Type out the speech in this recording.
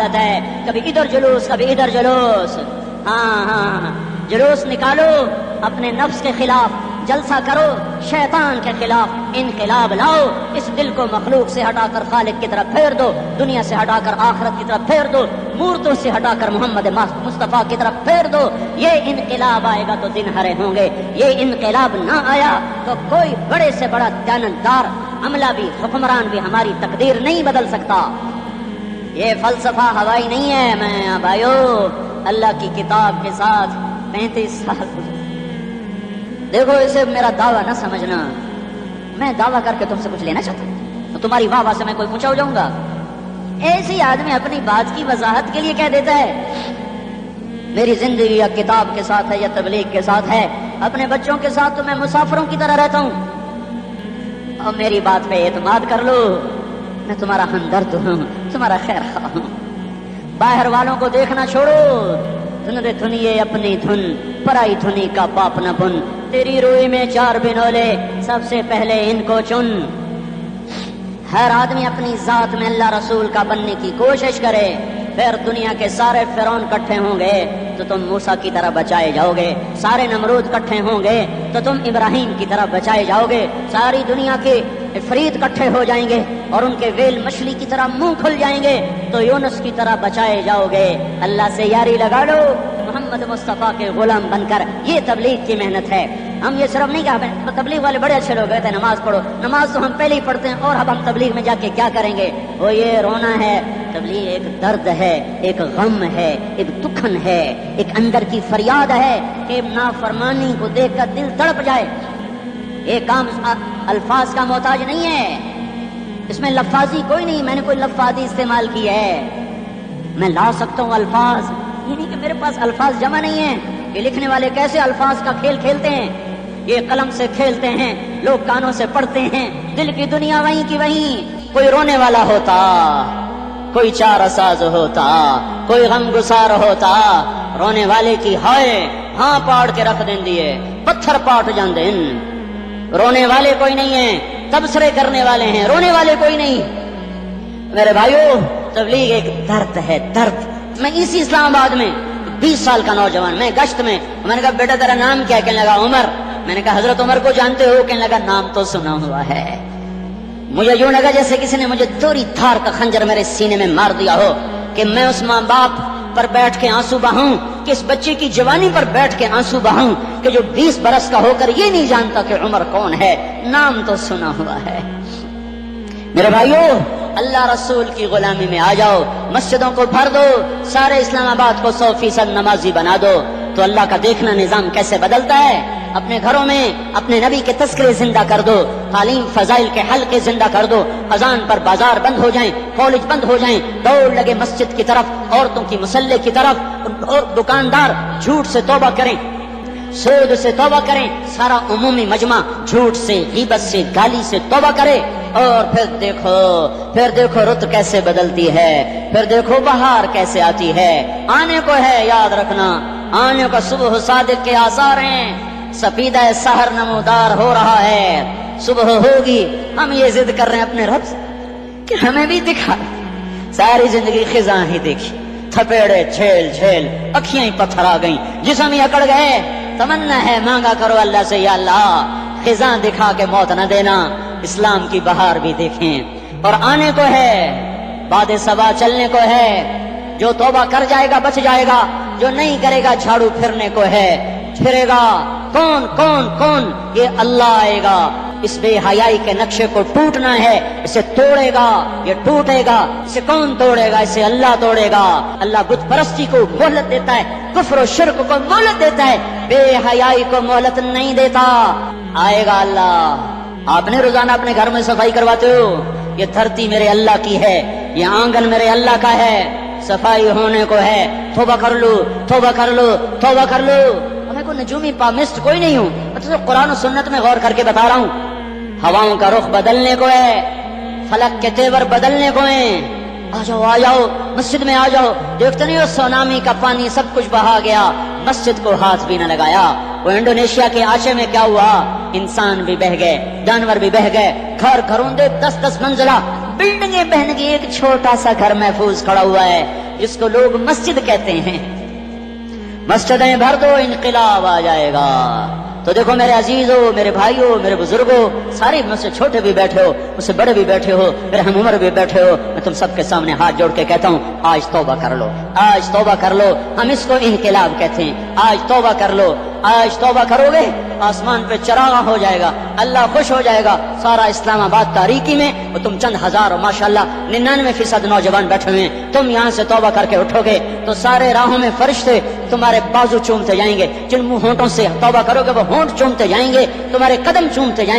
حالت ہے، کبھی ادھر جلوس کبھی ادھر جلوس. ہاں جلوس نکالو اپنے نفس کے خلاف، جلسہ کرو شیطان کے خلاف، انقلاب لاؤ. اس دل کو مخلوق سے ہٹا کر خالق کی طرف پھیر دو، دنیا سے ہٹا کر آخرت کی طرف پھیر دو، مورتوں سے ہٹا کر محمد مصطفیٰ کی طرف پھیر دو. یہ انقلاب آئے گا تو دن ہرے ہوں گے. یہ انقلاب نہ آیا تو کوئی بڑے سے بڑا دیانتدار عملہ بھی، حکمران بھی ہماری تقدیر نہیں بدل سکتا. یہ فلسفہ ہوائی نہیں ہے. میں بھائیو اللہ کی کتاب کے ساتھ 35 سال دیکھو، اسے میرا دعویٰ نہ سمجھنا. میں دعویٰ کر کے تم سے کچھ لینا چاہتا ہوں تو تمہاری واہ واہ سے میں کوئی اونچا ہو جاؤں گا؟ ایسی آدمی اپنی بات کی وضاحت کے لیے کہہ دیتا ہے میری زندگی یا کتاب کے ساتھ ہے یا تبلیغ کے ساتھ ہے. اپنے بچوں کے ساتھ تو میں مسافروں کی طرح رہتا ہوں. اور میری بات پہ اعتماد کر لو، میں تمہارا ہمدرد ہوں، تمہارا خیر خواہ ہوں. باہر والوں کو دیکھنا چھوڑو. دھن رے دھنیے اپنی دھن، پرائی دھنی کا پاپ نہ بن. تیری روئی میں 4 بنولے، سب سے پہلے ان کو چن. ہر آدمی اپنی ذات میں اللہ رسول کا بننے کی کوشش کرے. پھر دنیا کے سارے فرعون اکٹھے ہوں گے تو تم موسیٰ کی طرح بچائے جاؤ گے. سارے نمرود اکٹھے ہوں گے تو تم ابراہیم کی طرح بچائے جاؤ گے. ساری دنیا کے عفریت اکٹھے ہو جائیں گے اور ان کے ویل مچھلی کی طرح منہ کھل جائیں گے تو یونس کی طرح بچائے جاؤ گے. اللہ سے یاری لگا لو محمد مصطفیٰ کے غلام بن کر. یہ تبلیغ کی محنت ہے. ہم یہ صرف نہیں کہا تبلیغ والے بڑے اچھے لوگ کہتے ہیں نماز پڑھو. نماز تو ہم پہلے ہی پڑھتے ہیں، اور اب ہم تبلیغ میں جا کے کیا کریں گے؟ وہ یہ رونا ہے. تبلیغ ایک درد ہے، ایک غم ہے، ایک دکھن ہے، ایک اندر کی فریاد ہے کہ نافرمانی کو دیکھ کر دل تڑپ جائے. یہ کام الفاظ کا محتاج نہیں ہے. اس میں لفاظی کوئی نہیں. میں نے کوئی لفاظی استعمال کی ہے. میں لا سکتا ہوں الفاظ، یہ نہیں کہ میرے پاس الفاظ جمع نہیں ہیں. یہ لکھنے والے کیسے الفاظ کا کھیل کھیلتے ہیں. یہ قلم سے کھیلتے ہیں، لوگ کانوں سے پڑھتے ہیں. دل کی دنیا وہیں کی وہیں. کوئی رونے والا ہوتا، کوئی چارہ ساز ہوتا، کوئی غم گسار ہوتا. رونے والے کی ہائے ہاں پاڑ کے رکھ دیں دیے، پتھر پاٹ جان دیں. رونے والے کوئی نہیں ہیں، تبصرے کرنے والے ہیں. رونے والے کوئی نہیں. میرے بھائیو تبلیغ ایک درد ہے، درد. میں اسی اسلام آباد میں 20 سال کا نوجوان، میں گشت میں نے کہا بیٹا تیرا نام کیا؟ کہنے لگا عمر. میں نے کہا حضرت عمر کو جانتے ہو؟ کہنے لگا نام تو سنا ہوا ہے. مجھے یوں لگا جیسے کسی نے مجھے دوری دھار کا خنجر میرے سینے میں مار دیا ہو کہ میں اس ماں باپ پر بیٹھ کے آنسو بہاؤں، کہ اس بچے کی جوانی پر بیٹھ کے آنسو بہاؤں کہ جو 20 برس کا ہو کر یہ نہیں جانتا کہ عمر کون ہے. نام تو سنا ہوا ہے. میرے بھائیو اللہ رسول کی غلامی میں آ جاؤ. مسجدوں کو بھر دو، سارے اسلام آباد کو 100% نمازی بنا دو تو اللہ کا دیکھنا نظام کیسے بدلتا ہے. اپنے گھروں میں اپنے نبی کے تذکرے زندہ کر دو، تعلیم فضائل کے حلقے زندہ کر دو. اذان پر بازار بند ہو جائیں، کالج بند ہو جائیں، دوڑ لگے مسجد کی طرف، عورتوں کی مصلے کی طرف. اور دکاندار جھوٹ سے توبہ کریں، سود سے توبہ کریں. سارا عمومی مجمع جھوٹ سے، غیبت سے، گالی سے توبہ کرے. اور پھر دیکھو رت کیسے بدلتی ہے. پھر دیکھو بہار کیسے آتی ہے. آنے کو ہے، یاد رکھنا آنے کا صبح صادق کے آثار ہیں. سفیدہ سحر نمودار ہو رہا ہے. صبح ہوگی. ہم یہ ضد کر رہے ہیں اپنے رب سے کہ ہمیں بھی دکھا. ساری زندگی خزاں ہی دیکھی، تھپیڑے جھیل جھیل، اکھیاں ہی پتھر آ گئیں، جسم ہی اکڑ گئے. تمنا ہے مانگا کرو اللہ سے یا اللہ خزاں دکھا کے موت نہ دینا، اسلام کی بہار بھی دیکھیں. اور آنے کو ہے، باد صبا چلنے کو ہے. جو توبہ کر جائے گا بچ جائے گا، جو نہیں کرے گا جھاڑو پھرنے کو ہے. پھرے گا کون کون کون؟ یہ اللہ آئے گا. اس بے حیائی کے نقشے کو ٹوٹنا ہے، اسے توڑے گا. یہ ٹوٹے گا. اسے کون توڑے گا؟ اسے اللہ توڑے گا. اللہ بت پرستی کو مہلت دیتا ہے، کفر و شرک کو مہلت دیتا ہے، بے حیائی کو مہلت نہیں دیتا. آئے گا اللہ. آپ نے روزانہ اپنے گھر میں صفائی کرواتے ہو. یہ دھرتی میرے اللہ کی ہے، یہ آنگن میرے اللہ کا ہے. صفائی ہونے کو ہے. توبہ کر لو، توبہ کر لو، توبہ کر لو. میں کوئی نجومی پامسٹ کوئی نہیں ہوں. میں تو قرآن و سنت میں غور کر کے بتا رہا ہوں. ہواؤں کا رخ بدلنے کو ہے، فلک کے تیور بدلنے کو ہیں. آ جاؤ آ جاؤ مسجد میں آ جاؤ. دیکھتے نہیں ہو سونامی کا پانی سب کچھ بہا گیا، مسجد کو ہاتھ بھی نہ لگایا. وہ انڈونیشیا کے آچے میں کیا ہوا؟ انسان بھی بہ گئے، جانور بھی بہ گئے. گھر گھروندے 10-10 منزلہ بلڈنگیں بہن گئی، ایک چھوٹا سا گھر محفوظ کھڑا ہوا ہے. جس کو لوگ مسجد کہتے ہیں، مسجدیں بھر دو انقلاب آ جائے گا۔ تو دیکھو میرے عزیزوں، میرے بھائیوں، میرے بزرگوں، سارے مجھ سے چھوٹے بھی بیٹھے ہو، مجھ سے بڑے بھی بیٹھے ہو، میرے ہم عمر بھی بیٹھے ہو، میں تم سب کے سامنے ہاتھ جوڑ کے کہتا ہوں آج توبہ کر لو، آج توبہ کر لو۔ ہم اس کو انقلاب کہتے ہیں۔ آج توبہ کر لو، آج توبہ کرو گے آسمان پہ چراغ ہو جائے گا، اللہ خوش ہو جائے گا۔ سارا اسلام آباد تاریکی میں اور تم چند ہزار اور ماشاءاللہ 99% نوجوان بیٹھے ہوئے ہیں، تم یہاں سے توبہ کر کے اٹھو گے تو سارے راہوں میں فرشتے تمہارے بازو چومتے جائیں گے، جن منہ ہونٹوں سے توبہ کرو گے وہ ہونٹ چومتے جائیں گے، تمہارے قدم چومتے جائیں گے۔